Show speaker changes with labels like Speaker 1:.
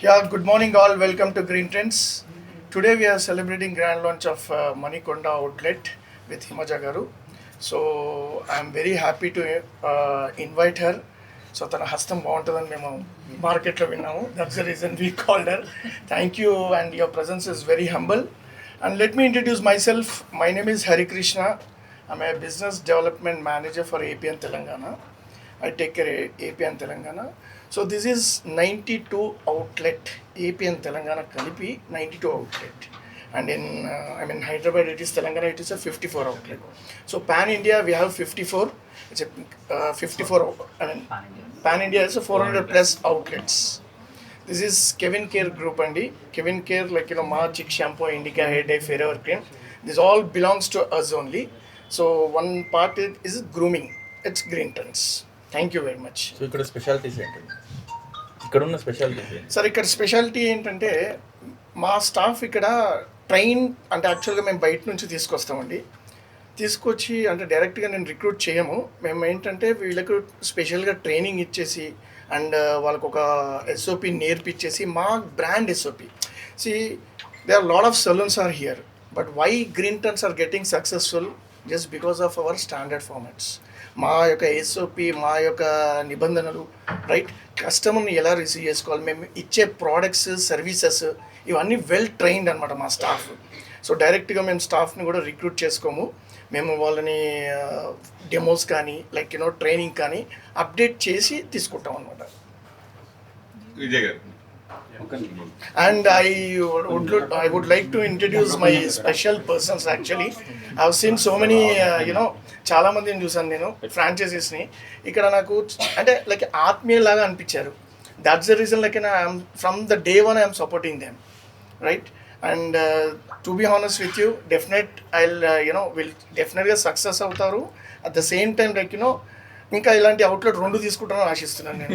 Speaker 1: Yeah, good morning all. Welcome to Green Trends. Today we are celebrating grand launch of Manikonda outlet with Himaja Garu. So I'm very happy to invite her. So తన హస్తం బాగుంటుందని మేము మార్కెట్లో విన్నాము. That's the reason we called her. Thank you and your presence is very humble. And let me introduce my self. My name is Harikrishna. I'm a business development manager for AP and Telangana. I take care AP and Telangana. So this is 92 outlet, AP and Telangana Kalipi, 92 outlet. And in Hyderabad it is Telangana, it is a 54 outlet. So Pan India we have 54. It's a 54. Pan India is a 400 plus outlets. This is Kevin Care Group and Kevin Care, like Ma Chick Shampoo, Indica Hair Dye, Forever Cream. This all belongs to us only. So one part is grooming. It's Green Trends. Thank you very much.
Speaker 2: So ఇక్కడ specialities ఏంటండి? ఇక్కడ ఉన్న specialities ఏంటి
Speaker 1: sir? ఇక్కడ speciality ఏంటంటే మా staff ఇక్కడ train అంటే యాక్చువల్గా మేము బయట నుంచి తీసుకొస్తామండి. తీసుకొచ్చి అంటే డైరెక్ట్గా నేను రిక్రూట్ చేయము. మేము ఏంటంటే వీళ్ళకు స్పెషల్గా ట్రైనింగ్ ఇచ్చేసి అండ్ వాళ్ళకు ఒక ఎస్ఓపి నేర్పించేసి మా brand SOP. See they are lot of salons are here, but why Green Trends are getting successful just because of our standard formats. మా యొక్క ఎస్ఓపి, మా యొక్క నిబంధనలు, రైట్, కస్టమర్ని ఎలా రిసీవ్ చేసుకోవాలి, మేము ఇచ్చే ప్రోడక్ట్స్, సర్వీసెస్ ఇవన్నీ వెల్ ట్రైన్డ్ అనమాట మా స్టాఫ్. సో డైరెక్ట్గా మేము స్టాఫ్ని కూడా రిక్రూట్ చేసుకోము. మేము వాళ్ళని డెమోస్ కానీ లైక్ ట్రైనింగ్ కానీ అప్డేట్ చేసి తీసుకుంటాం అనమాట. And I would like to introduce my special persons. Actually, I've seen so many చాలా మందిని చూసాను నేను ఫ్రాంచైజీస్ని. ఇక్కడ నాకు అంటే లైక్ ఆత్మీయలాగా అనిపించారు. That's the reason like I'm from the day one I'm supporting them, right. And to be honest with you, will డెఫినెట్గా సక్సెస్ అవుతారు. At the same time like ఇంకా ఇలాంటి అవుట్లెట్ 2 తీసుకుంటారని ఆశిస్తున్నాను నేను.